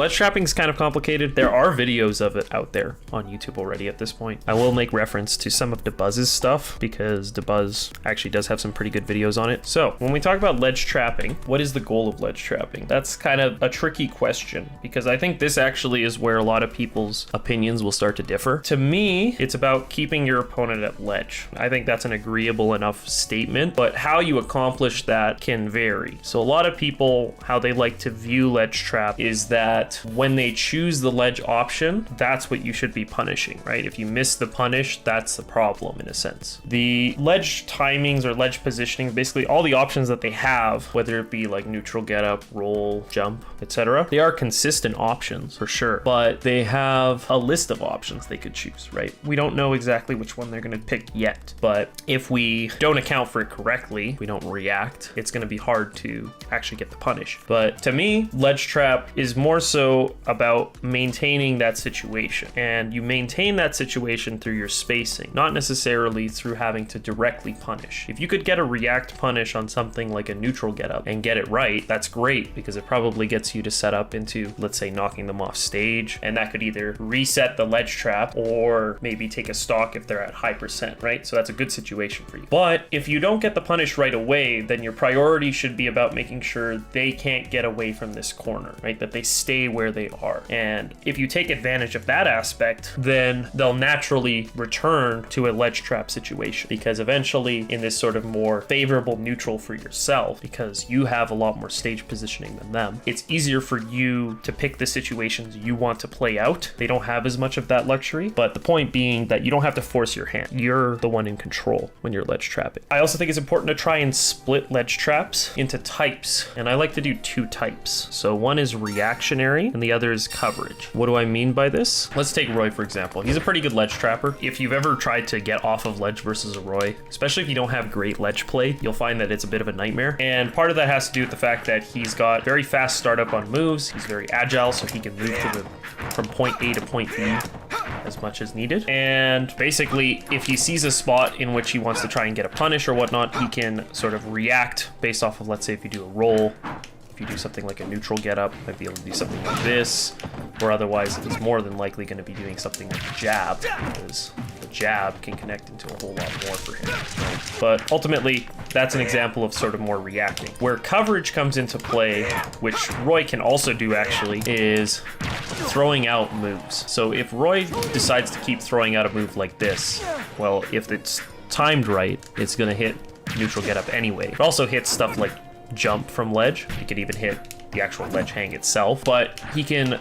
Ledge trapping is kind of complicated. There are videos of it out there on YouTube already at this point. I will make reference to some of DeBuzz's stuff because DeBuzz actually does have some pretty good videos on it. So when we talk about ledge trapping, what is the goal of ledge trapping? That's kind of a tricky question because I think this actually is where a lot of people's opinions will start to differ. To me, it's about keeping your opponent at ledge. I think that's an agreeable enough statement, but how you accomplish that can vary. So a lot of people, how they like to view ledge trap is that when they choose the ledge option, that's what you should be punishing, right? If you miss the punish, that's the problem in a sense. The ledge timings or ledge positioning, basically all the options that they have, whether it be like neutral, get up, roll, jump, etc., they are consistent options for sure, but they have a list of options they could choose, right? We don't know exactly which one they're going to pick yet, but if we don't account for it correctly, we don't react, it's going to be hard to actually get the punish. But to me, ledge trap is more so about maintaining that situation, and you maintain that situation through your spacing, not necessarily through having to directly punish. If you could get a react punish on something like a neutral get up and get it right, that's great because it probably gets you to set up into, let's say, knocking them off stage, and that could either reset the ledge trap or maybe take a stock if they're at high percent, right? So that's a good situation for you. But if you don't get the punish right away, then your priority should be about making sure they can't get away from this corner, right? That they stay where they are. And if you take advantage of that aspect, then they'll naturally return to a ledge trap situation, because eventually in this sort of more favorable neutral for yourself, because you have a lot more stage positioning than them, it's easier for you to pick the situations you want to play out. They don't have as much of that luxury, but the point being that you don't have to force your hand. You're the one in control when you're ledge trapping. I also think it's important to try and split ledge traps into types, and I like to do two types. So one is reactionary and the other is coverage. What do I mean by this? Let's take Roy for example. He's a pretty good ledge trapper. If you've ever tried to get off of ledge versus a Roy, especially if you don't have great ledge play, you'll find that it's a bit of a nightmare. And part of that has to do with the fact that he's got very fast startup on moves. He's very agile, so he can move from point A to point B as much as needed. And basically, if he sees a spot in which he wants to try and get a punish or whatnot, he can sort of react based off of, let's say, if you do a roll, if you do something like a neutral get up, might be able to do something like this, or otherwise he's more than likely going to be doing something like a jab, because the jab can connect into a whole lot more for him. But ultimately, that's an example of sort of more reacting. Where coverage comes into play, which Roy can also do actually, is throwing out moves. So if Roy decides to keep throwing out a move like this, well, if it's timed right, it's going to hit neutral get up anyway. It also hits stuff like jump from ledge. He could even hit the actual ledge hang itself, but he can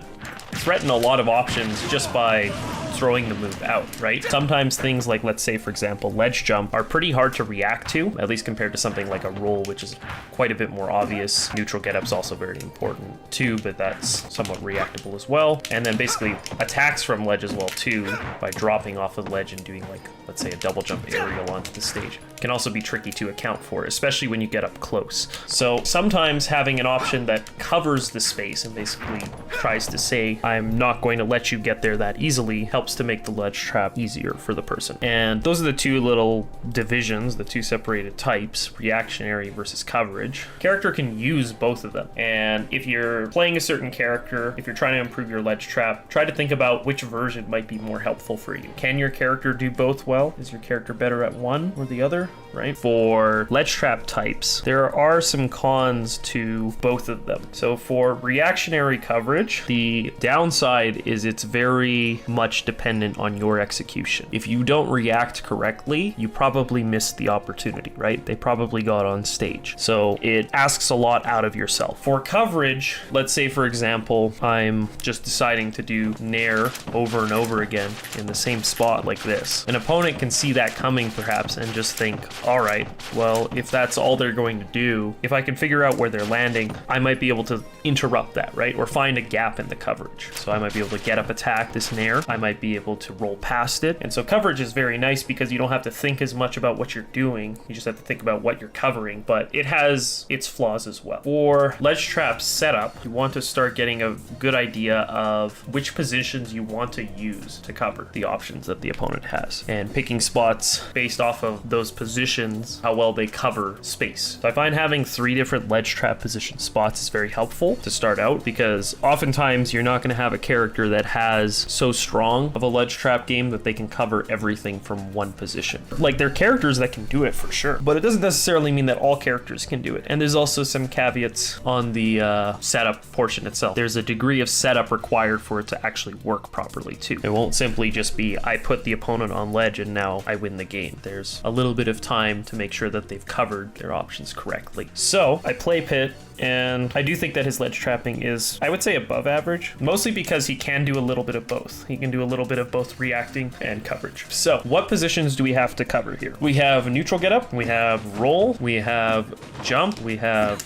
threaten a lot of options just by throwing the move out, right? Sometimes things like, let's say, for example, ledge jump are pretty hard to react to, at least compared to something like a roll, which is quite a bit more obvious. Neutral get up's also very important too, but that's somewhat reactable as well. And then basically attacks from ledge as well too, by dropping off the ledge and doing like, let's say, a double jump aerial onto the stage, can also be tricky to account for, especially when you get up close. So sometimes having an option that covers the space and basically tries to say, I'm not going to let you get there that easily, helps to make the ledge trap easier for the person. And those are the two little divisions, the two separated types, reactionary versus coverage. Character can use both of them. And if you're playing a certain character, if you're trying to improve your ledge trap, try to think about which version might be more helpful for you. Can your character do both well? Is your character better at one or the other, right? For ledge trap types, there are some cons to both of them. So for reactionary coverage, the downside is it's very much dependent on your execution. If you don't react correctly, you probably missed the opportunity, right? They probably got on stage. So it asks a lot out of yourself. For coverage, let's say, for example, I'm just deciding to do nair over and over again in the same spot like this. An opponent can see that coming perhaps and just think, all right, well, if that's all they're going to do, if I can figure out where they're landing, I might be able to interrupt that, right? Or find a gap in the coverage. So I might be able to get up attack this nair. I might be able to roll past it. And so coverage is very nice because you don't have to think as much about what you're doing. You just have to think about what you're covering, but it has its flaws as well. For ledge trap setup, you want to start getting a good idea of which positions you want to use to cover the options that the opponent has, and picking spots based off of those positions positions, how well they cover space. So I find having 3 different ledge trap position spots is very helpful to start out, because oftentimes you're not going to have a character that has so strong of a ledge trap game that they can cover everything from one position. Like, there are characters that can do it for sure, but it doesn't necessarily mean that all characters can do it. And there's also some caveats on the setup portion itself. There's a degree of setup required for it to actually work properly too. It won't simply just be, I put the opponent on ledge and now I win the game. There's a little bit of time to make sure that they've covered their options correctly. So I play Pit, and I do think that his ledge trapping is, I would say, above average, mostly because he can do a little bit of both. He can do a little bit of both reacting and coverage. So what positions do we have to cover here? We have neutral get up, we have roll, we have jump, we have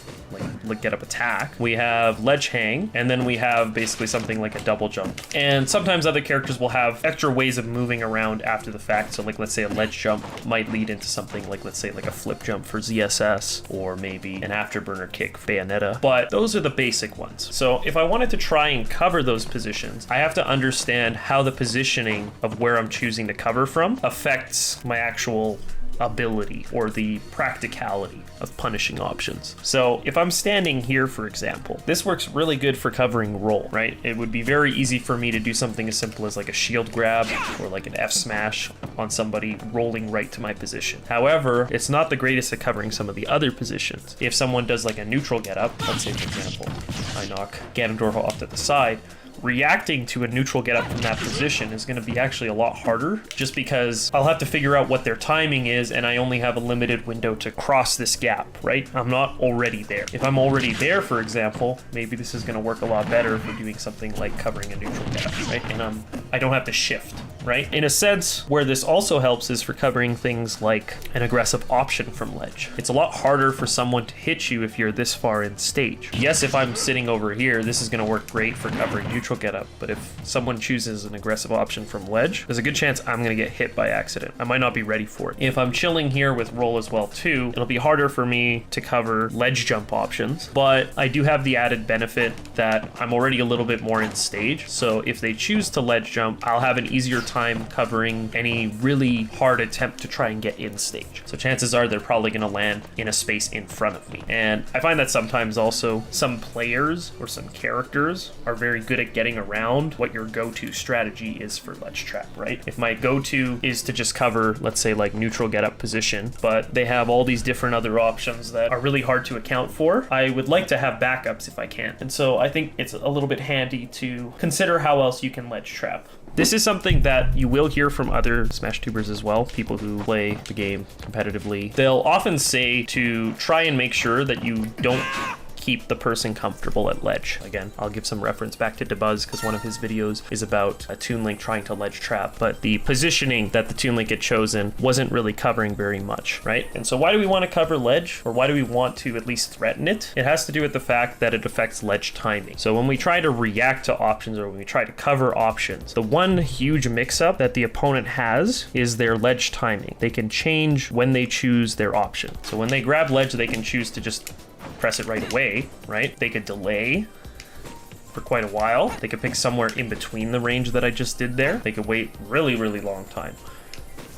like get up attack, we have ledge hang, and then we have basically something like a double jump. And sometimes other characters will have extra ways of moving around after the fact. So like, let's say a ledge jump might lead into something like, let's say like a flip jump for ZSS, or maybe an afterburner kick for Bayonetta. But those are the basic ones. So if I wanted to try and cover those positions, I have to understand how the positioning of where I'm choosing to cover from affects my actual ability or the practicality of punishing options. So if I'm standing here, for example, this works really good for covering roll, right? It would be very easy for me to do something as simple as like a shield grab or like an F smash on somebody rolling right to my position. However, it's not the greatest at covering some of the other positions. If someone does like a neutral get up, let's say for example, I knock Ganondorf off to the side, reacting to a neutral get up from that position is going to be actually a lot harder, just because I'll have to figure out what their timing is, and I only have a limited window to cross this gap, right? I'm not already there. If I'm already there, for example, maybe this is going to work a lot better for doing something like covering a neutral get up, right? And I don't have to shift, right? In a sense, where this also helps is for covering things like an aggressive option from ledge. It's a lot harder for someone to hit you if you're this far in stage. Yes, if I'm sitting over here, this is going to work great for covering neutral get up, but if someone chooses an aggressive option from ledge, there's a good chance I'm going to get hit by accident. I might not be ready for it. If I'm chilling here with roll as well too, it'll be harder for me to cover ledge jump options, but I do have the added benefit that I'm already a little bit more in stage. So if they choose to ledge jump, I'll have an easier time covering any really hard attempt to try and get in stage. So chances are they're probably going to land in a space in front of me. And I find that sometimes also some players or some characters are very good at getting around what your go-to strategy is for ledge trap, right? If my go-to is to just cover, let's say like neutral get up position, but they have all these different other options that are really hard to account for, I would like to have backups if I can. And so I think it's a little bit handy to consider how else you can ledge trap. This is something that you will hear from other Smash tubers as well, people who play the game competitively. They'll often say to try and make sure that you don't keep the person comfortable at ledge. Again, I'll give some reference back to Dabuz because one of his videos is about a Toon Link trying to ledge trap, but the positioning that the Toon Link had chosen wasn't really covering very much, right? And so why do we want to cover ledge, or why do we want to at least threaten it? It has to do with the fact that it affects ledge timing. So when we try to react to options, or when we try to cover options, the one huge mix-up that the opponent has is their ledge timing. They can change when they choose their option. So when they grab ledge, they can choose to just press it right away, right? They could delay for quite a while. They could pick somewhere in between the range that I just did there. They could wait really, really long time,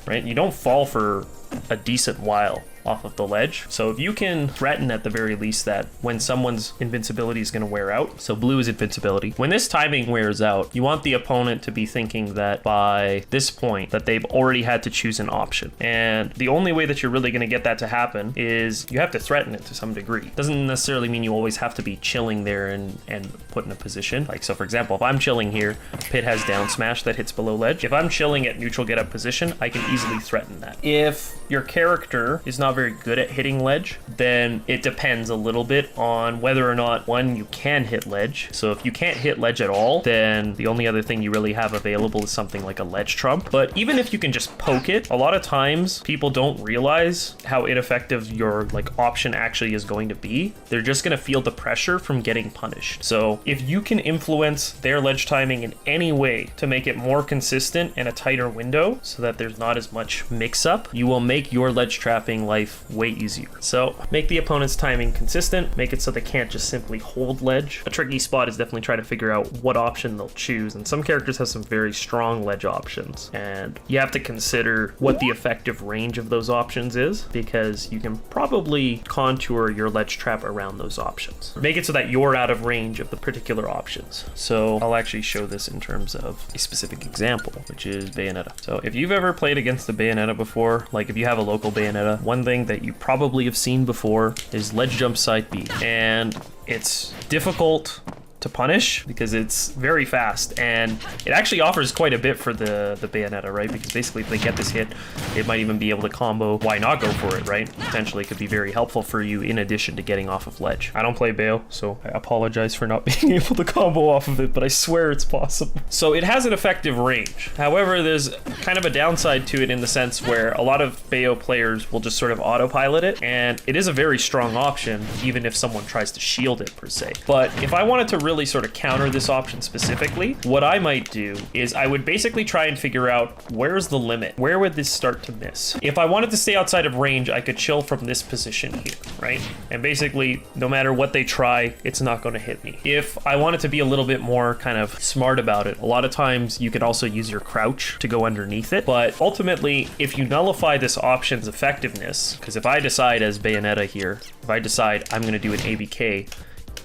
right? You don't fall for a decent while off of the ledge. So if you can threaten at the very least that when someone's invincibility is going to wear out, so blue is invincibility, when this timing wears out, you want the opponent to be thinking that by this point that they've already had to choose an option. And the only way that you're really going to get that to happen is you have to threaten it to some degree. Doesn't necessarily mean you always have to be chilling there and put in a position. Like, so for example, if I'm chilling here, Pit has down smash that hits below ledge. If I'm chilling at neutral get up position, I can easily threaten that. If your character is not very good at hitting ledge, then it depends a little bit on whether or not, one, you can hit ledge. So if you can't hit ledge at all, then the only other thing you really have available is something like a ledge trump. But even if you can just poke it, a lot of times people don't realize how ineffective your like option actually is going to be. They're just going to feel the pressure from getting punished. So if you can influence their ledge timing in any way to make it more consistent and a tighter window so that there's not as much mix up, you will make make your ledge trapping life way easier. So make the opponent's timing consistent, make it so they can't just simply hold ledge. A tricky spot is definitely try to figure out what option they'll choose, and some characters have some very strong ledge options, and you have to consider what the effective range of those options is, because you can probably contour your ledge trap around those options. Make it so that you're out of range of the particular options. So I'll actually show this in terms of a specific example, which is Bayonetta. So if you've ever played against the Bayonetta before, like if you have a local Bayonetta, one thing that you probably have seen before is ledge jump side B, and it's difficult to punish because it's very fast, and it actually offers quite a bit for the Bayonetta, right? Because basically if they get this hit, it might even be able to combo. Why not go for it, right? Potentially it could be very helpful for you in addition to getting off of ledge. I don't play Bayo, so I apologize for not being able to combo off of it, but I swear it's possible. So it has an effective range. However, there's kind of a downside to it in the sense where a lot of Bayo players will just sort of autopilot it, and it is a very strong option even if someone tries to shield it per se. But if I wanted to really sort of counter this option specifically, what I might do is I would basically try and figure out where's the limit. Where would this start to miss? If I wanted to stay outside of range, I could chill from this position here, right? And basically, no matter what they try, it's not going to hit me. If I wanted to be a little bit more kind of smart about it, a lot of times you could also use your crouch to go underneath it. But ultimately, if you nullify this option's effectiveness, because if I decide as Bayonetta here, if I decide I'm going to do an ABK,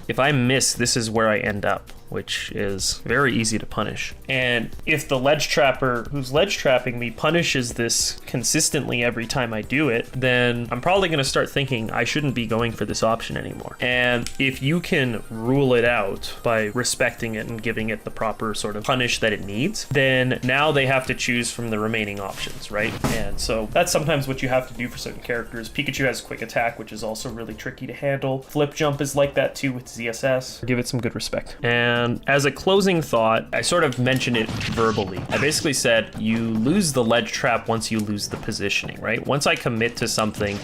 if I miss, this is where I end up, which is very easy to punish. And if the ledge trapper who's ledge trapping me punishes this consistently every time I do it, then I'm probably going to start thinking I shouldn't be going for this option anymore. And if you can rule it out by respecting it and giving it the proper sort of punish that it needs, then now they have to choose from the remaining options, right? And so that's sometimes what you have to do for certain characters. Pikachu has quick attack, which is also really tricky to handle. Flip jump is like that too with ZSS. Give it some good respect. And as a closing thought, I sort of mentioned it verbally. I basically said you lose the ledge trap once you lose the positioning, right? Once I commit to something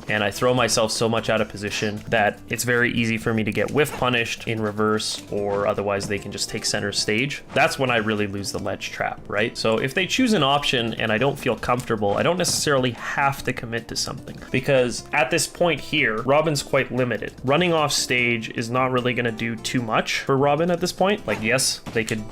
and I throw myself so much out of position that it's very easy for me to get whiff punished in reverse, or otherwise they can just take center stage. That's when I really lose the ledge trap, right? So if they choose an option and I don't feel comfortable, I don't necessarily have to commit to something, because at this point here, Robin's quite limited. Running off stage is not really going to do too much for Robin at this point. Like, yes, they could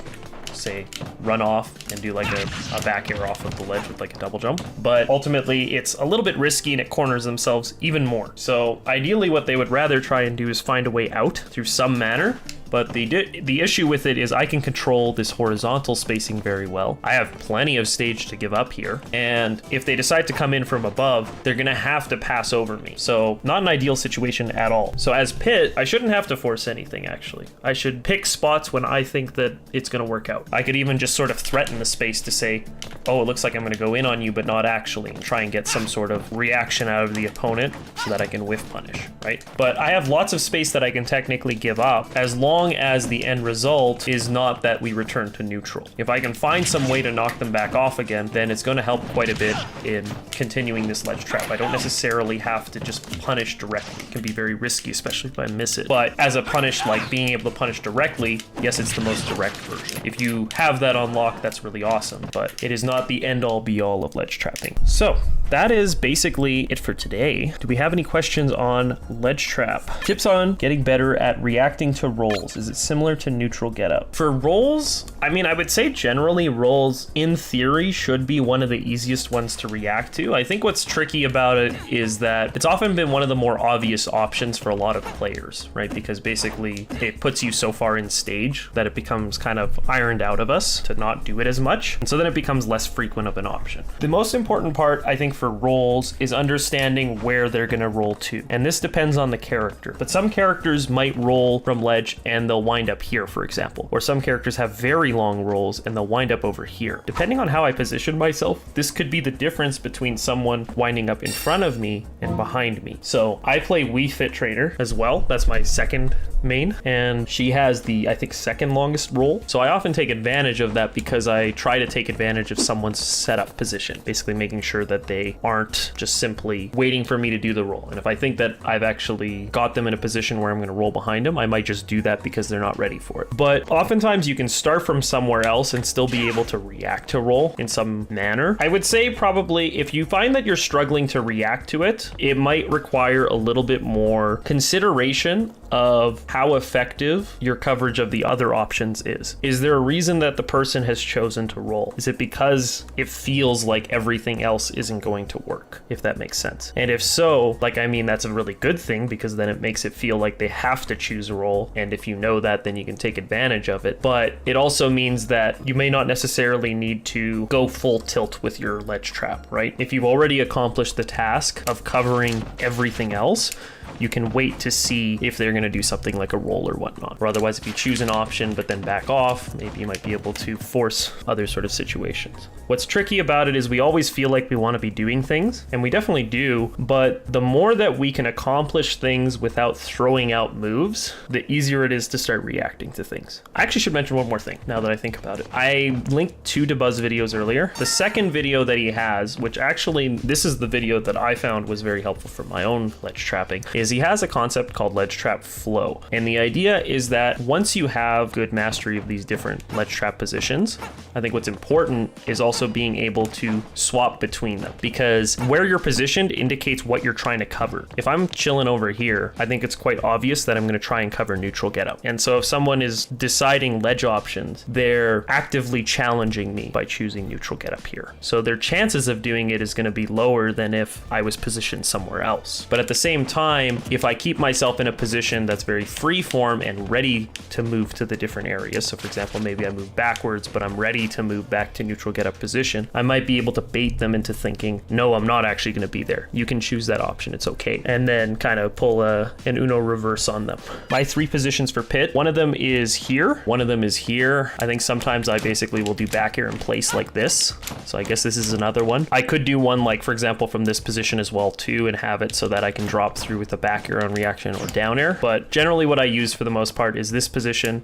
say run off and do like a back air off of the ledge with like a double jump, but ultimately it's a little bit risky and it corners themselves even more. So ideally what they would rather try and do is find a way out through some manner. But the issue with it is I can control this horizontal spacing very well. I have plenty of stage to give up here. And if they decide to come in from above, they're gonna have to pass over me. So not an ideal situation at all. So as Pit, I shouldn't have to force anything actually. I should pick spots when I think that it's gonna work out. I could even just sort of threaten the space to say, oh, it looks like I'm gonna go in on you, but not actually, and try and get some sort of reaction out of the opponent so that I can whiff punish, right? But I have lots of space that I can technically give up as long as the end result is not that we return to neutral. If I can find some way to knock them back off again, then it's going to help quite a bit in continuing this ledge trap. I don't necessarily have to just punish directly. It can be very risky, especially if I miss it. But as a punish, like being able to punish directly, yes, it's the most direct version. If you have that unlocked, that's really awesome, but it is not the end-all be-all of ledge trapping. So that is basically it for today. Do we have any questions on ledge trap? Tips on getting better at reacting to rolls. Is it similar to neutral getup? For rolls, I mean, I would say generally rolls in theory should be one of the easiest ones to react to. I think what's tricky about it is that it's often been one of the more obvious options for a lot of players, right? Because basically it puts you so far in stage that it becomes kind of ironed out of us to not do it as much. And so then it becomes less frequent of an option. The most important part, I think, for rolls is understanding where they're gonna roll to. And this depends on the character. But some characters might roll from ledge and they'll wind up here, for example. Or some characters have very long rolls and they'll wind up over here. Depending on how I position myself, this could be the difference between someone winding up in front of me and behind me. So I play Wii Fit Trainer as well. That's my second main, and she has the, I think, second longest roll. So I often take advantage of that because I try to take advantage of someone's setup position, basically making sure that they aren't just simply waiting for me to do the roll. And if I think that I've actually got them in a position where I'm going to roll behind them, I might just do that because they're not ready for it. But oftentimes you can start from somewhere else and still be able to react to roll in some manner. I would say probably if you find that you're struggling to react to it, it might require a little bit more consideration of how effective your coverage of the other options is. Is there a reason that the person has chosen to roll? Is it because it feels like everything else isn't going to work, if that makes sense? And if so, like, I mean, that's a really good thing because then it makes it feel like they have to choose a roll. And if you know that, then you can take advantage of it. But it also means that you may not necessarily need to go full tilt with your ledge trap, right? If you've already accomplished the task of covering everything else, you can wait to see if they're going to do something like a roll or whatnot. Or otherwise, if you choose an option but then back off, maybe you might be able to force other sort of situations. What's tricky about it is we always feel like we want to be doing things, and we definitely do, but the more that we can accomplish things without throwing out moves, the easier it is to start reacting to things. I actually should mention one more thing now that I think about it. I linked 2 Dabuz videos earlier. The second video that he has, which actually, this is the video that I found was very helpful for my own ledge trapping, is he has a concept called ledge trap flow. And the idea is that once you have good mastery of these different ledge trap positions, I think what's important is also being able to swap between them, because where you're positioned indicates what you're trying to cover. If I'm chilling over here, I think it's quite obvious that I'm going to try and cover neutral getup. And so if someone is deciding ledge options, they're actively challenging me by choosing neutral getup here. So their chances of doing it is going to be lower than if I was positioned somewhere else. But at the same time, if I keep myself in a position that's very free form and ready to move to the different areas, so for example, maybe I move backwards, but I'm ready to move back to neutral getup position, I might be able to bait them into thinking, no, I'm not actually going to be there. You can choose that option, it's okay. And then kind of pull an Uno reverse on them. My 3 positions for pit, one of them is here, one of them is here. I think sometimes I basically will do back air in place like this. So I guess this is another one. I could do one like, for example, from this position as well too, and have it so that I can drop through with the back air on reaction or down air. But generally what I use for the most part is this position,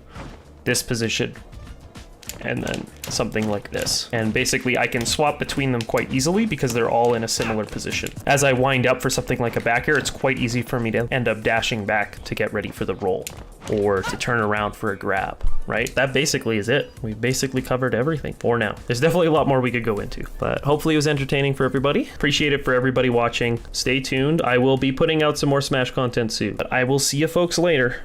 and then something like this. And basically I can swap between them quite easily because they're all in a similar position. As I wind up for something like a back air, it's quite easy for me to end up dashing back to get ready for the roll or to turn around for a grab, right? That basically is it. We've basically covered everything for now. There's definitely a lot more we could go into, but hopefully it was entertaining for everybody. Appreciate it for everybody watching. Stay tuned. I will be putting out some more Smash content soon, but I will see you folks later.